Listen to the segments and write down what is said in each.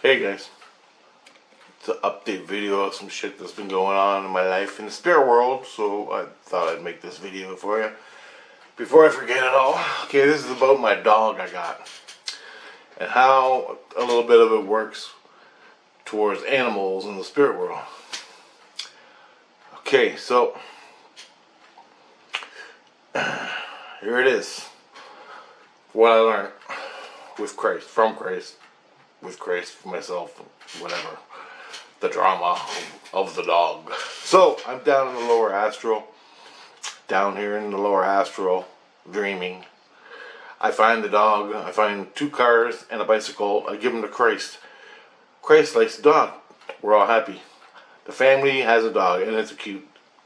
Hey guys, it's an update video of some shit that's been going on in my life in the spirit world, so I thought I'd make this video for you before I forget it all. Okay, this is about my dog I got and how a little bit of it works towards animals in the spirit world. Okay, so here it is. What I learned with Christ, from Christ, with Christ, for myself, whatever. The drama of the dog. So, I'm down in the lower astral. Down here in the lower astral, dreaming. I find the dog. I find 2 cars and a bicycle. I give them to Christ. Christ likes the dog. We're all happy. The family has a dog, and it's a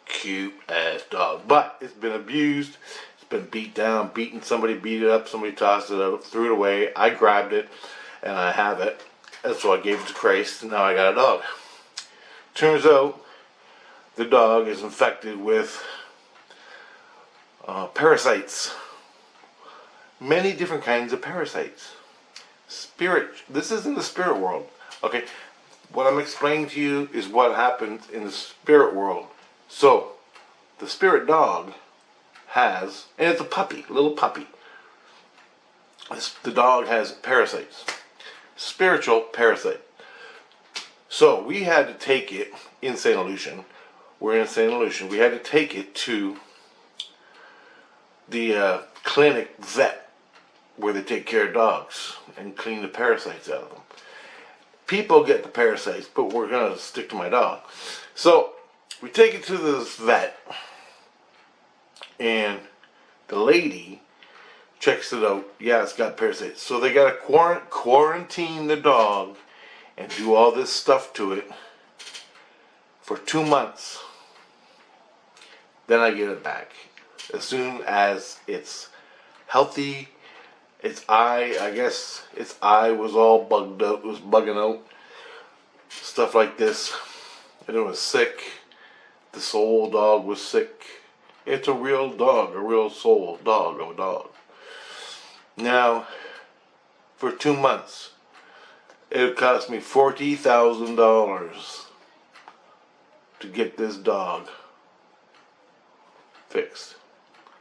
cute ass dog. But it's been abused. It's been beat down, beaten. Somebody beat it up. Somebody tossed it out, threw it away. I grabbed it, and I have it. And so I gave it to Christ, and now I got a dog. Turns out the dog is infected with parasites. Many different kinds of parasites. This is in the spirit world. Okay, what I'm explaining to you is what happens in the spirit world. So, the spirit dog has, and it's a puppy, a little puppy. The dog has parasites. Spiritual parasite. So we had to take it in St Lucian. We're in St Lucian. We had to take it to the clinic vet where they take care of dogs and clean the parasites out of them. People get the parasites, but we're gonna stick to my dog. So we take it to this vet, and the lady checks it out. Yeah, it's got parasites. So they gotta quarantine the dog and do all this stuff to it for 2 months. Then I get it back. As soon as it's healthy, its eye was all bugged out, it was bugging out. Stuff like this. And it was sick. The soul dog was sick. It's a real dog, a real soul dog of a dog. Now, for 2 months, it cost me $40,000 to get this dog fixed.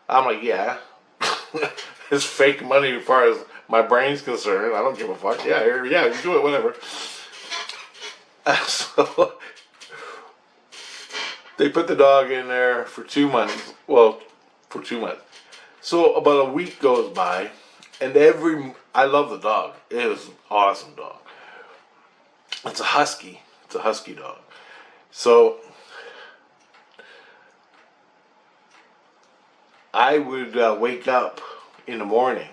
I'm like, yeah, it's fake money as far as my brain's concerned. I don't give a fuck. Yeah, you do it, whatever. So they put the dog in there for 2 months. Well, for 2 months. So about a week goes by, and I love the dog. It is an awesome dog. It's a husky. It's a husky dog. So I would wake up in the morning.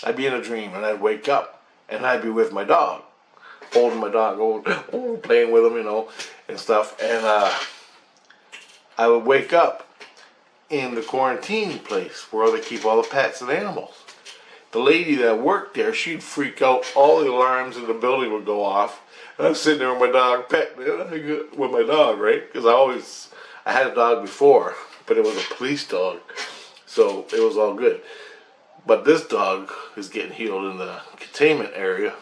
I'd be in a dream, and I'd wake up, and I'd be with my dog, holding my dog, playing with him, and stuff. And I would wake up in the quarantine place where they keep all the pets and animals. The lady that worked there, she'd freak out. All the alarms in the building would go off. And I'm sitting there with my dog, with my dog, right? Because I had a dog before, but it was a police dog. So it was all good. But this dog is getting healed in the containment area.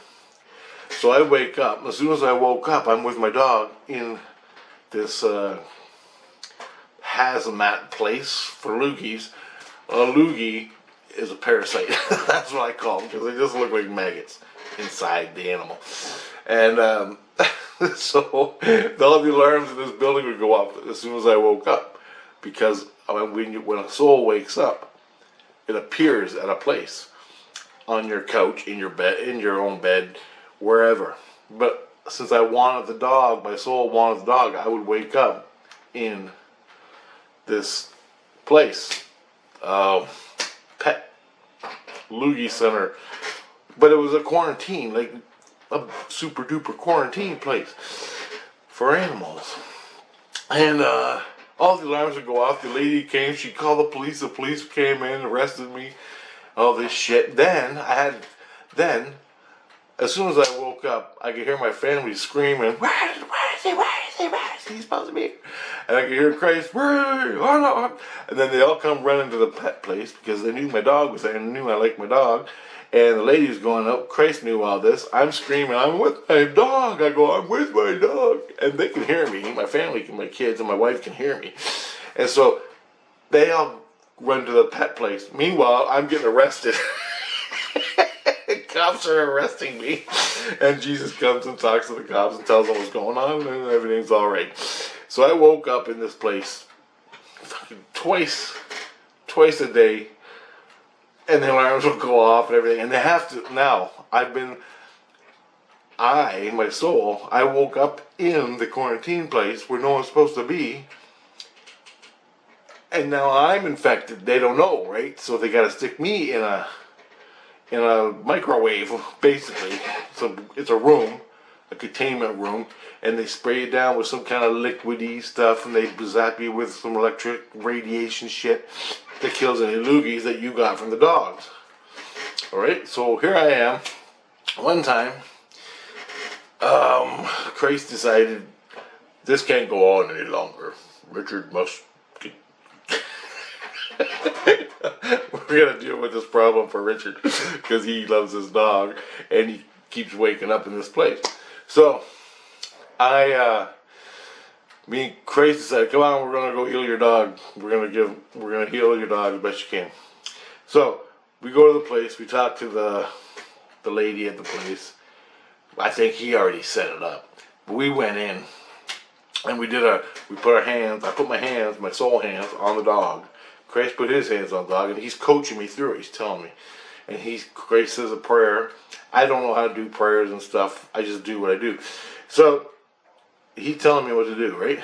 So I wake up. As soon as I woke up, I'm with my dog in this hazmat place for loogies. A loogie is a parasite. That's what I call them, because they just look like maggots inside the animal. And so all the alarms in this building would go off as soon as I woke up, because when a soul wakes up, it appears at a place, on your couch, in your bed, in your own bed, wherever. But since I wanted the dog, my soul wanted the dog, I would wake up in this place. Pet loogie center, but it was a quarantine, like a super duper quarantine place for animals. And all the alarms would go off. The lady came, she called the police came in, arrested me, all this shit. Then as soon as I woke up, I could hear my family screaming, where is he, he's supposed to be here. And I could hear Christ, oh no. And then they all come running to the pet place because they knew my dog was there and knew I liked my dog. And the lady was going, oh, Christ knew all this. I'm screaming, I'm with my dog. I go, I'm with my dog. And they can hear me. My family, my kids, and my wife can hear me. And so they all run to the pet place. Meanwhile, I'm getting arrested. Cops are arresting me. And Jesus comes and talks to the cops and tells them what's going on, and everything's all right. So I woke up in this place fucking twice a day, and the alarms will go off and everything. And they have to, now, my soul, I woke up in the quarantine place where no one's supposed to be. And now I'm infected. They don't know, right? So they got to stick me in a microwave, basically. So it's a room, a containment room, and they spray it down with some kind of liquidy stuff, and they zap you with some electric radiation shit that kills any loogies that you got from the dogs. Alright, so here I am. One time, Christ decided this can't go on any longer. Richard must get we're gonna deal with this problem for Richard because he loves his dog and he keeps waking up in this place. So me and Christ decided, come on, we're gonna go heal your dog. We're gonna heal your dog as best you can. So we go to the place. We talk to the lady at the place. I think he already set it up. But we went in and we put our hands. I put my soul hands on the dog. Christ put his hands on the dog, and he's coaching me through it. He's telling me. And Christ says a prayer. I don't know how to do prayers and stuff. I just do what I do. So he's telling me what to do, right?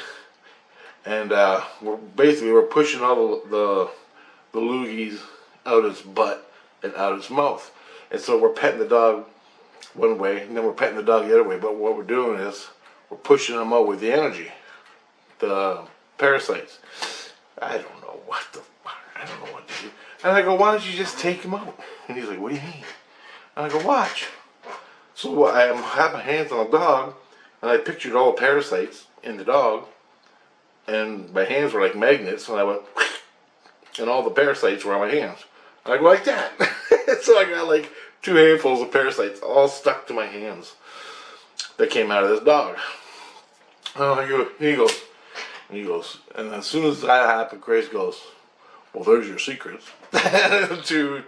And we're pushing all the loogies out his butt and out his mouth. And so we're petting the dog one way, and then we're petting the dog the other way. But what we're doing is we're pushing them out with the energy, the parasites. I don't know what to do. And I go, why don't you just take him out? And he's like, what do you mean? And I go, watch. So I have my hands on the dog, and I pictured all the parasites in the dog, and my hands were like magnets, and I went, and all the parasites were on my hands. And I go like that. So I got like 2 handfuls of parasites all stuck to my hands that came out of this dog. Oh, he goes, and as soon as that happened, Grace goes, well, there's your secrets to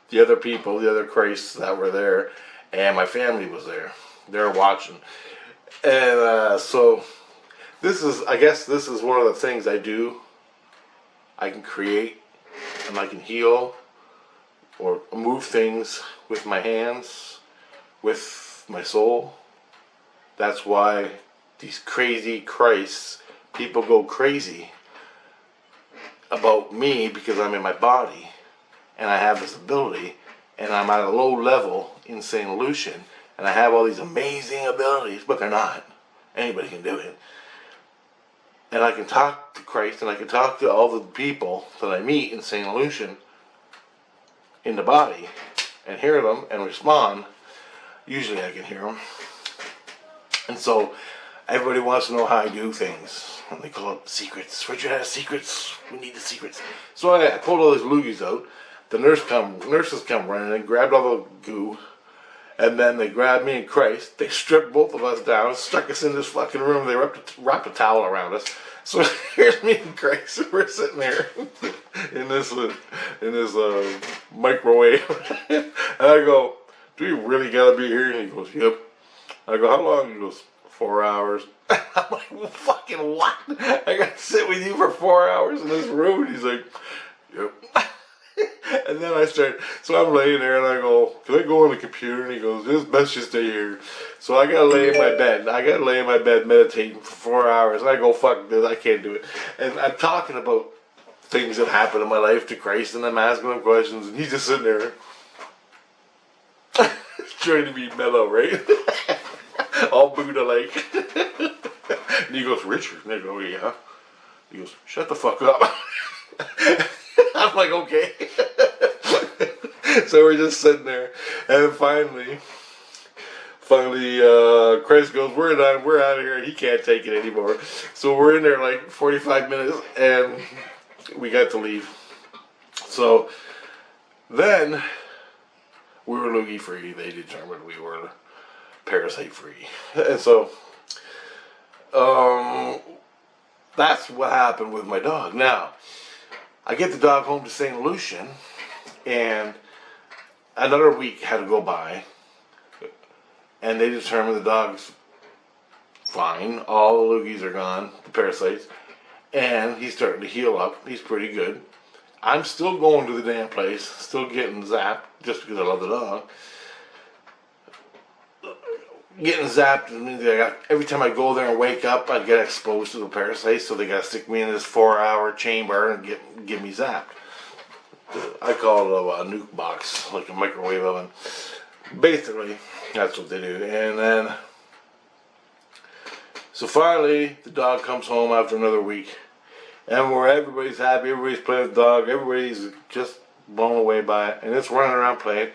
the other people, the other Christs that were there, and my family was there. They're watching, and so I guess this is one of the things I do. I can create, and I can heal, or move things with my hands, with my soul. That's why these crazy Christs, people go crazy about me because I'm in my body and I have this ability and I'm at a low level in St Lucian and I have all these amazing abilities, but they're not. Anybody can do it. And I can talk to Christ and I can talk to all the people that I meet in St Lucian in the body and hear them and respond. Usually I can hear them. And so everybody wants to know how I do things. And they call it secrets. Richard has secrets. We need the secrets. So I pulled all these loogies out. The nurses come running and grabbed all the goo. And then they grabbed me and Christ. They stripped both of us down, stuck us in this fucking room. They wrapped a towel around us. So here's me and Christ. We're sitting there in this microwave. And I go, do you really gotta be here? And he goes, yep. I go, how long? He goes, 4 hours. I'm like, well, fucking what? I got to sit with you for 4 hours in this room? And he's like, yep. And then so I'm laying there and I go, can I go on the computer? And he goes, it's best you stay here. So I got to lay in my bed. I got to lay in my bed meditating for 4 hours. And I go, fuck this, I can't do it. And I'm talking about things that happened in my life to Christ and I'm asking him questions and he's just sitting there trying to be mellow, right? All Buddha-like. And he goes, Richard. And I go, yeah. He goes, shut the fuck up. I'm like, okay. So we're just sitting there. And finally, Christ goes, we're done. We're out of here. He can't take it anymore. So we're in there like 45 minutes. And we got to leave. So Then we were loogie free. They determined we were parasite free, and so that's what happened with my dog. Now I get the dog home to St. Lucian, and another week had to go by, and they determined the dog's fine. All the loogies are gone, the parasites, and he's starting to heal up. He's pretty good. I'm still going to the damn place, still getting zapped, just because I love the dog. Getting zapped means every time I go there and wake up, I get exposed to the parasites, so they gotta stick me in this 4-hour chamber and get me zapped. I call it a nuke box, like a microwave oven. Basically, that's what they do. And then, so finally, the dog comes home after another week, and where everybody's happy, everybody's playing with the dog, everybody's just blown away by it, and it's running around playing.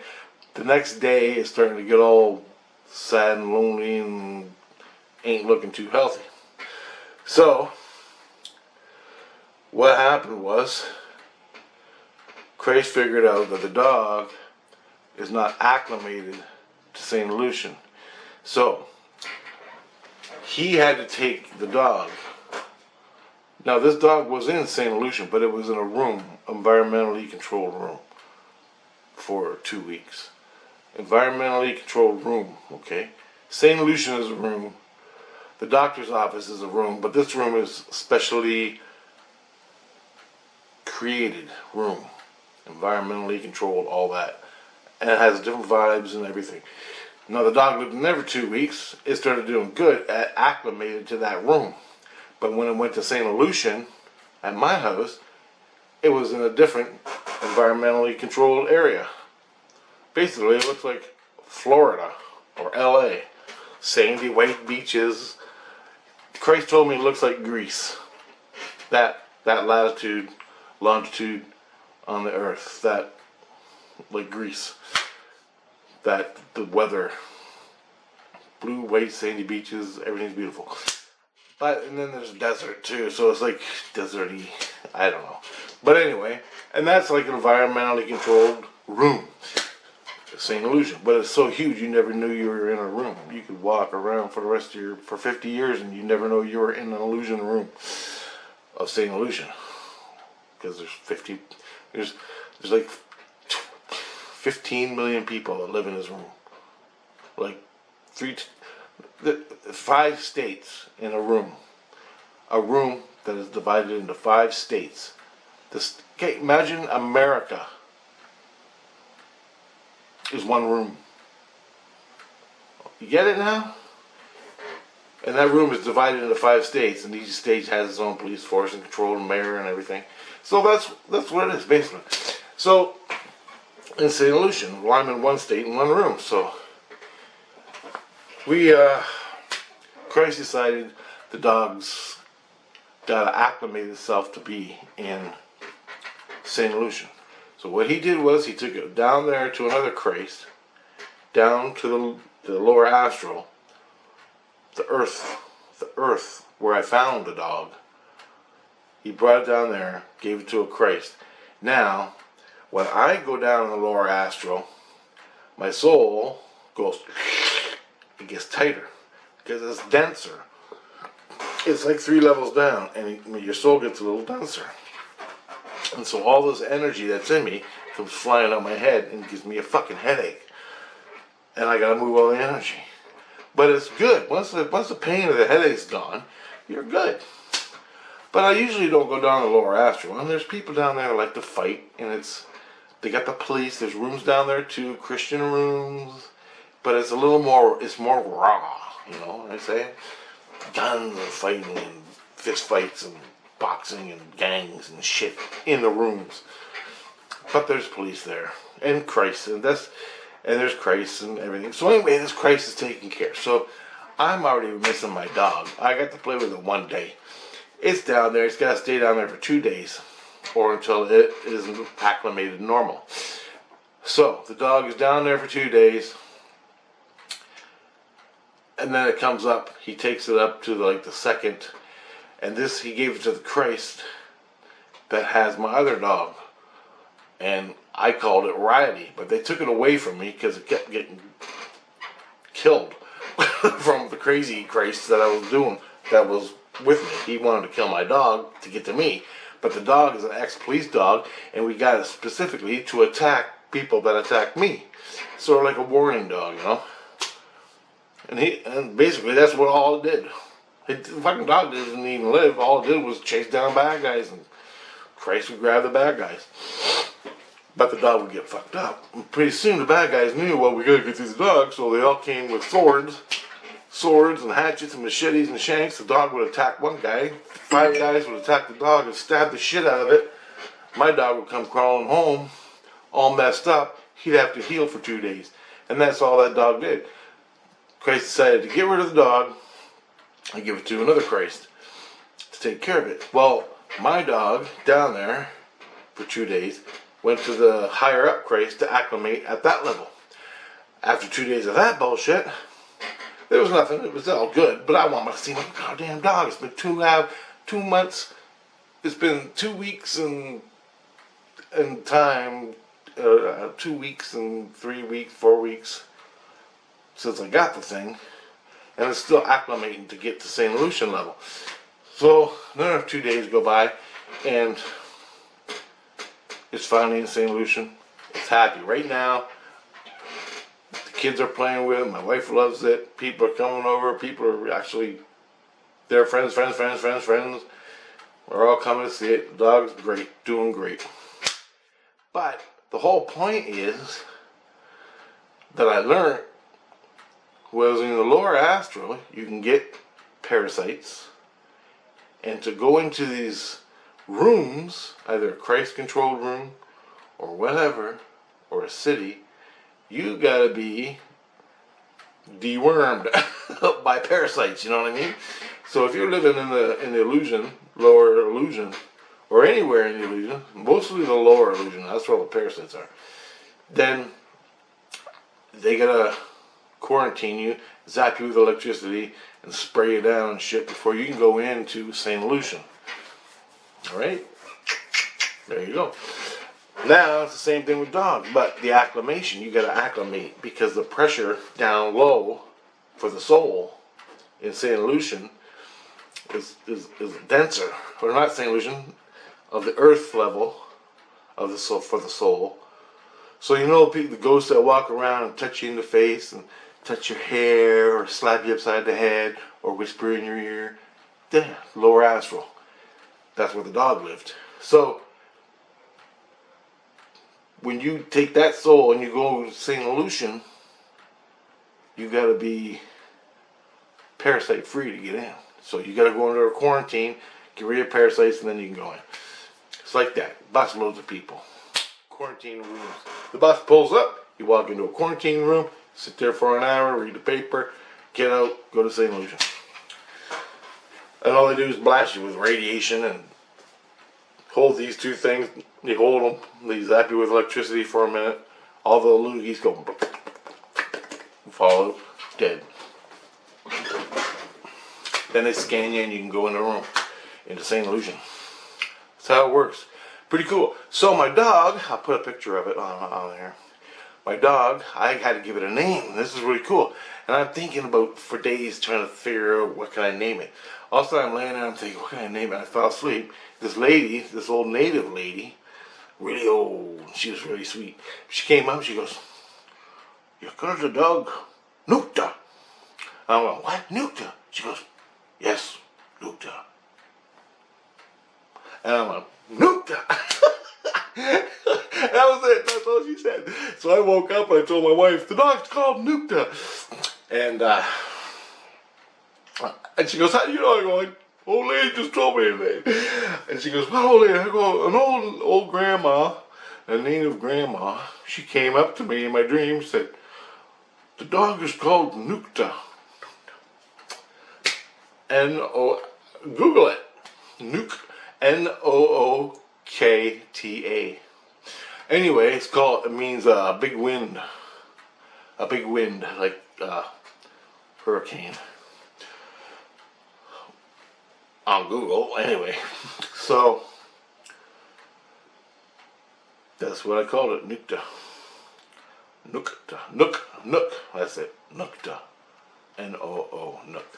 The next day, it's starting to get all sad and lonely and ain't looking too healthy. So, what happened was, Christ figured out that the dog is not acclimated to St. Lucian. So, he had to take the dog. Now, this dog was in St. Lucian, but it was in a room, environmentally controlled room, for 2 weeks. Environmentally controlled room, okay? St. Lucian is a room. The doctor's office is a room, but this room is specially created room. Environmentally controlled, all that. And it has different vibes and everything. Now, the dog lived in there for 2 weeks. It started doing good, acclimated to that room. But when it went to St. Lucian, at my house, it was in a different environmentally controlled area. Basically, it looks like Florida or LA. Sandy white beaches. Christ told me it looks like Greece. That latitude, longitude on the earth. That, like Greece. That, the weather. Blue, white, sandy beaches, everything's beautiful. But, and then there's a desert too, so it's like deserty, I don't know. But anyway, and that's like an environmentally controlled room. St. Lucian, but it's so huge you never knew you were in a room. You could walk around for the rest of for 50 years and you never know you were in an illusion room of St. Lucian, because there's like 15 million people that live in this room, like 5 states in a room that is divided into 5 states. Okay, imagine America is one room. You get it now? And that room is divided into 5 states, and each state has its own police force and control and mayor and everything. So that's what it is, basically. So, in St. Lucian, well, I'm in one state in one room, so Christ decided the dog's gotta acclimate itself to be in St. Lucian. So what he did was he took it down there to another Christ, down to the lower astral, the earth where I found the dog. He brought it down there, gave it to a Christ. Now, when I go down in the lower astral, my soul goes, it gets tighter because it's denser. It's like 3 levels down, and your soul gets a little denser. And so all this energy that's in me comes flying out my head and gives me a fucking headache. And I gotta move all the energy. But it's good. Once the pain of the headache's gone, you're good. But I usually don't go down the lower astral. And there's people down there that like to fight. And they got the police. There's rooms down there too, Christian rooms. But it's a little more, it's more raw, you know what I'm saying? Guns and fighting and fist fights and boxing and gangs and shit in the rooms. But there's police there and Christ and there's Christ and everything. So anyway, this Christ is taken care of. So I'm already missing my dog. I got to play with it 1 day. It's down there. It's got to stay down there for 2 days or until it is acclimated normal. So the dog is down there for 2 days. And then it comes up. He takes it up to like the second. And he gave it to the Christ that has my other dog. And I called it Riley, but they took it away from me because it kept getting killed from the crazy Christ that I was doing, that was with me. He wanted to kill my dog to get to me, but the dog is an ex-police dog, and we got it specifically to attack people that attack me. Sort of like a warning dog, you know. And basically that's what all it did. The fucking dog didn't even live. All it did was chase down bad guys, and Christ would grab the bad guys. But the dog would get fucked up. And pretty soon the bad guys knew, well, we gotta get these dogs, so they all came with swords and hatchets and machetes and shanks. The dog would attack one guy. 5 guys would attack the dog and stab the shit out of it. My dog would come crawling home, all messed up. He'd have to heal for 2 days. And that's all that dog did. Christ decided to get rid of the dog and give it to another Christ to take care of it. Well, my dog down there for 2 days went to the higher up Christ to acclimate at that level. After 2 days of that bullshit, there was nothing. It was all good. But I wanted to see my goddamn dog. It's been 2 months. It's been 2 weeks and time. 2 weeks and 3 weeks, 4 weeks since I got the thing, and it's still acclimating to get to St Lucian level. So another 2 days go by, and it's finally in St Lucian. It's happy right now. The kids are playing with it. My wife loves it. People are coming over. People are actually, they're friends. We're all coming to see it. The dog's great, doing great. But the whole point is that I learned was in the lower astral you can get parasites, and to go into these rooms, either a Christ controlled room or whatever, or a city, you gotta be dewormed by parasites, you know what I mean? So if you're living in the illusion, lower illusion, or anywhere in the illusion, mostly the lower illusion, that's where all the parasites are, then they gotta quarantine you, zap you with electricity, and spray you down and shit before you can go into St. Lucian. Alright? There you go. Now, it's the same thing with dogs, but the acclimation, you gotta acclimate, because the pressure down low for the soul in St. Lucian is denser, or not St. Lucian, of the earth level of the soul, for the soul. So you know the ghosts that walk around and touch you in the face and touch your hair or slap you upside the head or whisper in your ear, yeah, lower astral. That's where the dog lived. So when you take that soul and you go to St. Lucian, you gotta be parasite free to get in. So you gotta go into a quarantine, get rid of parasites, and then you can go in. It's like that. Bus loads of people. Quarantine rooms. The bus pulls up, you walk into a quarantine room, sit there for an hour, read the paper, get out, go to St. Lucian. And all they do is blast you with radiation and hold these two things. You hold them, they zap you with electricity for a minute. All the loogies go fall out, dead. Then they scan you and you can go in the room, into St. Lucian. That's how it works. Pretty cool. So my dog, I'll put a picture of it on there. My dog, I had to give it a name. This is really cool. And I'm thinking about for days trying to figure out what can I name it. Also I'm laying there and I'm thinking, what can I name it? I fell asleep. This lady, this old native lady, really old, she was really sweet. She came up, she goes, "You got the dog, Nookta." I went, "What? Nookta?" She goes, "Yes, Nookta." And I went, "Nookta." That was it. That's all she said. So I woke up and I told my wife, "The dog's called Nookta." And she goes, "How do you know?" I go, "Old lady just told me the name." And she goes, "What old lady?" I go, "An old grandma, a native grandma. She came up to me in my dream, said, 'The dog is called Nookta.'" Google it. Nookta. Anyway, it means a big wind. A big wind, like hurricane. On Google, anyway. So That's what I called it, Nookta. Nookta. Nook. That's it. Nookta. N-O-O. Nook.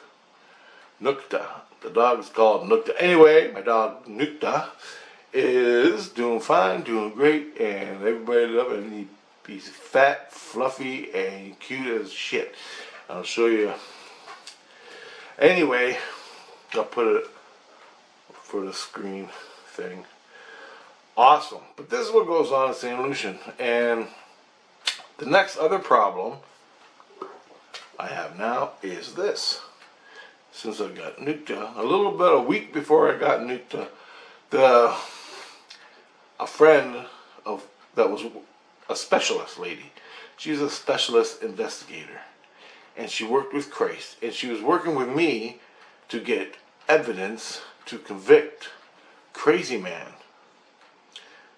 Nookta. The dog is called Nookta. Anyway, my dog Nookta is doing fine, doing great, and everybody loves him. He's fat, fluffy, and cute as shit. I'll show you. Anyway, I'll put it for the screen thing. Awesome. But this is what goes on in St. Lucian. And the next other problem I have now is this. Since I got Nookta, a week before I got Nookta, a friend that was a specialist lady. She's a specialist investigator. And she worked with Christ. And she was working with me to get evidence to convict Crazy Man.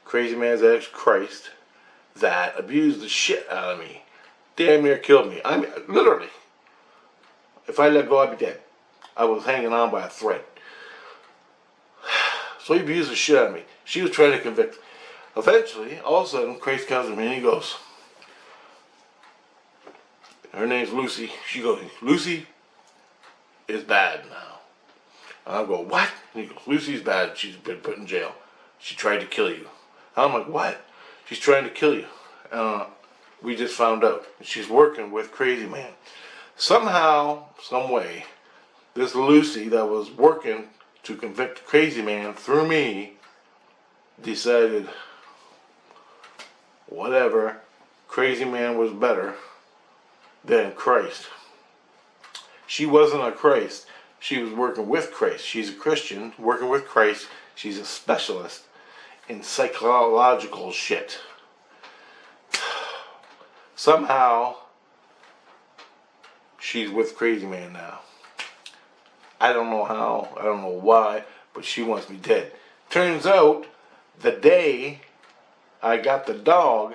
Crazy Man's ex Christ that abused the shit out of me. Damn near killed me. I mean, literally. If I let go, I'd be dead. I was hanging on by a thread. So he abused the shit out of me. She was trying to convict. Eventually, all of a sudden, Christ comes to me and he goes, her name's Lucy. She goes, Lucy is bad now. And I go, what? And he goes, Lucy's bad. She's been put in jail. She tried to kill you. I'm like, what? She's trying to kill you. We just found out. She's working with Crazy Man. Somehow, some way, this Lucy that was working to convict Crazy Man through me decided, whatever, Crazy Man was better than Christ. She wasn't a Christ. She was working with Christ. She's a Christian working with Christ. She's a specialist in psychological shit. Somehow, she's with Crazy Man now. I don't know how, I don't know why, but she wants me dead. Turns out, the day I got the dog,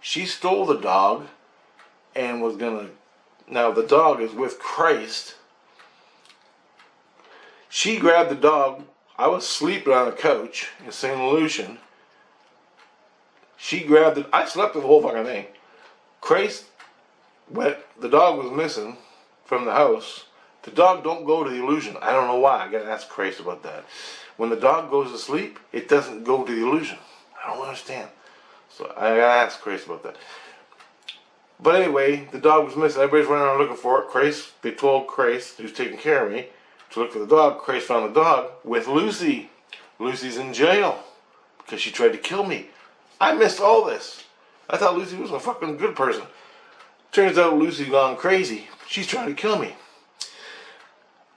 she stole the dog and was gonna, now the dog is with Christ. She grabbed the dog. I was sleeping on a couch in St. Lucian. She grabbed it. I slept through the whole fucking thing. Christ went, the dog was missing from the house. The dog don't go to the illusion. I don't know why. I gotta ask Christ about that. When the dog goes to sleep, it doesn't go to the illusion. I don't understand. So I gotta ask Christ about that. But anyway, the dog was missing. Everybody's running around looking for it. Christ, they told Christ, who's taking care of me, to look for the dog. Christ found the dog with Lucy. Lucy's in jail because she tried to kill me. I missed all this. I thought Lucy was a fucking good person. Turns out Lucy's gone crazy. She's trying to kill me.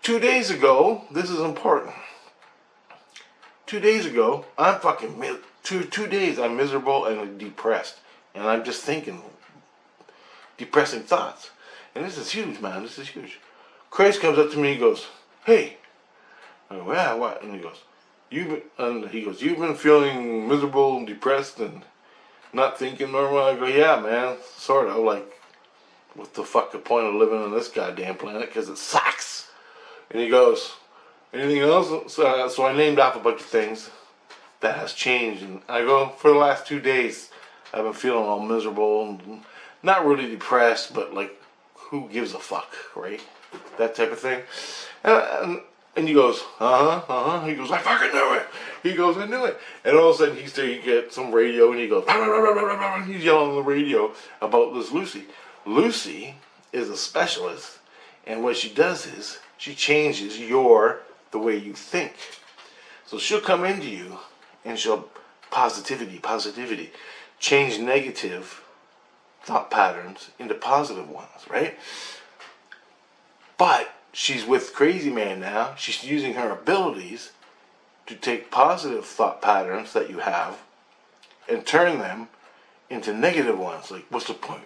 2 days ago, this is important. 2 days ago, I'm fucking, two days I'm miserable and depressed. And I'm just thinking depressing thoughts. And this is huge, man. This is huge. Christ comes up to me and goes, hey. I go, yeah, what? And he goes, you've been feeling miserable and depressed and not thinking normal? I go, yeah, man, sort of. Like, what the fuck the point of living on this goddamn planet? Because it sucks. And he goes, anything else? So I named off a bunch of things that has changed. And I go, for the last 2 days, I've been feeling all miserable and not really depressed, but like, who gives a fuck, right? That type of thing. And he goes, He goes, I fucking knew it. He goes, I knew it. And all of a sudden, he gets some radio, and he goes, he's yelling on the radio about this Lucy. Lucy is a specialist, and what she does is she changes the way you think. So she'll come into you, and she'll positivity, change negative thought patterns into positive ones, right? But she's with Crazy Man now. She's using her abilities to take positive thought patterns that you have and turn them into negative ones. Like, what's the point?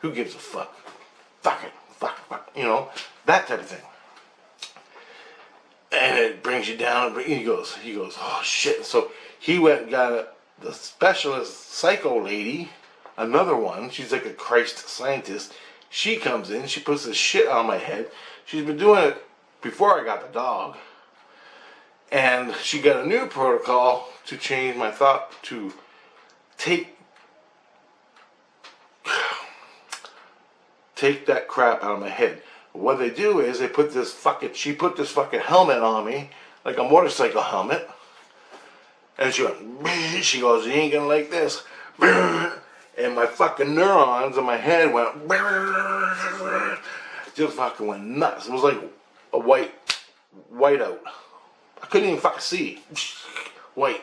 Who gives a fuck? Fuck it. Fuck. You know, that type of thing. And it brings you down. And he goes, oh shit. So he went and got the specialist psycho lady, another one. She's like a Christ scientist. She comes in. She puts this shit on my head. She's been doing it before I got the dog. And she got a new protocol to change my thought to take that crap out of my head. What they do is she put this fucking helmet on me, like a motorcycle helmet, and she goes, you ain't gonna like this. And my fucking neurons in my head went, just fucking went nuts. It was like a white out. I couldn't even fucking see. White.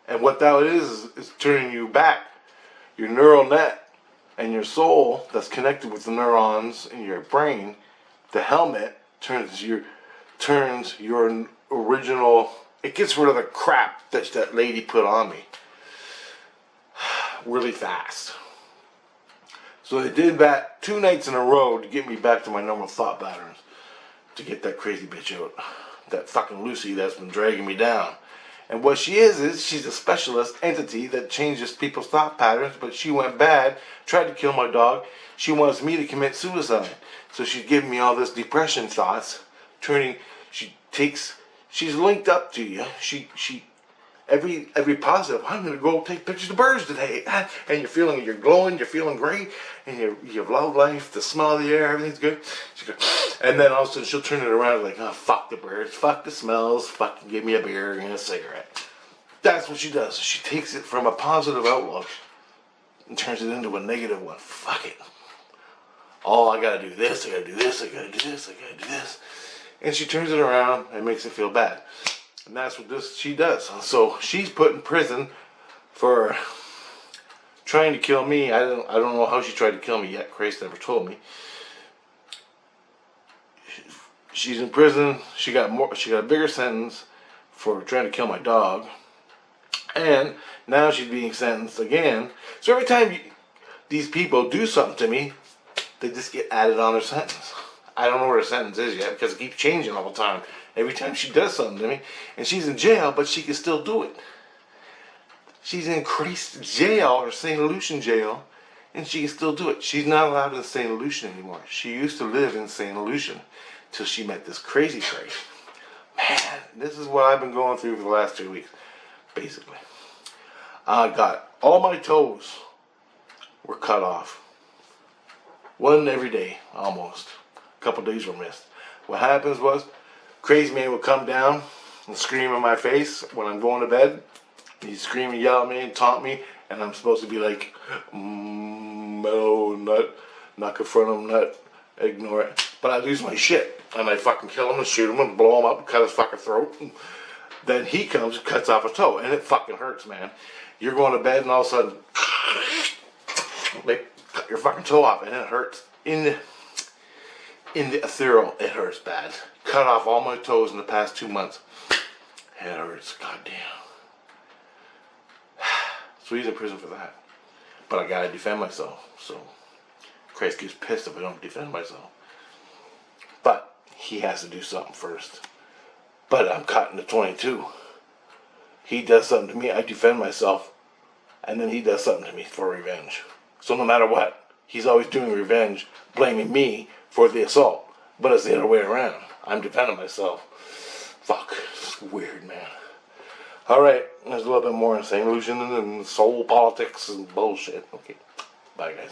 And what that is turning you back. Your neural net and your soul that's connected with the neurons in your brain, the helmet turns your original, it gets rid of the crap that lady put on me really fast. So they did that 2 nights in a row to get me back to my normal thought patterns, to get that crazy bitch out, that fucking Lucy that's been dragging me down. And what she is she's a specialist entity that changes people's thought patterns, but she went bad, tried to kill my dog. She wants me to commit suicide. So she's giving me all this depression thoughts, she's linked up to you. Every positive, I'm gonna go take pictures of birds today. And you're glowing, you're feeling great, and you love life, the smell of the air, everything's good. And then all of a sudden she'll turn it around like, oh, fuck the birds, fuck the smells, fucking give me a beer and a cigarette. That's what she does. She takes it from a positive outlook and turns it into a negative one. Fuck it. Oh, I gotta do this, I gotta do this, I gotta do this, I gotta do this. And she turns it around and makes it feel bad. And that's what she does. So she's put in prison for trying to kill me. I don't know how she tried to kill me yet. Christ never told me. She's in prison. She got a bigger sentence for trying to kill my dog. And now she's being sentenced again. So every time these people do something to me, they just get added on their sentence. I don't know where her sentence is yet because it keeps changing all the time. Every time she does something to me, and she's in jail, but she can still do it. She's in Christ jail, or St Lucian jail, and she can still do it. She's not allowed in St Lucian anymore. She used to live in St Lucian till she met this crazy place. Man, this is what I've been going through for the last 2 weeks, basically. I got all my toes were cut off. One every day, almost. A couple days were missed. What happens was, crazy man would come down and scream in my face when I'm going to bed. He'd scream and yell at me and taunt me, and I'm supposed to be like, mellow nut, not confront him, nut, ignore it. But I lose my shit, and I fucking kill him and shoot him and blow him up and cut his fucking throat. And then he comes and cuts off a toe, and it fucking hurts, man. You're going to bed and all of a sudden, they cut your fucking toe off, and it hurts. In the ethereal, it hurts bad. Cut off all my toes in the past 2 months. It hurts, goddamn. So he's in prison for that. But I gotta defend myself. So Christ gets pissed if I don't defend myself. But he has to do something first. But I'm caught in the 22. He does something to me, I defend myself, and then he does something to me for revenge. So no matter what, he's always doing revenge, blaming me for the assault. But it's the other way around. I'm defending myself. Fuck. It's weird, man. Alright, there's a little bit more in St. Lucian and soul politics and bullshit. Okay. Bye, guys.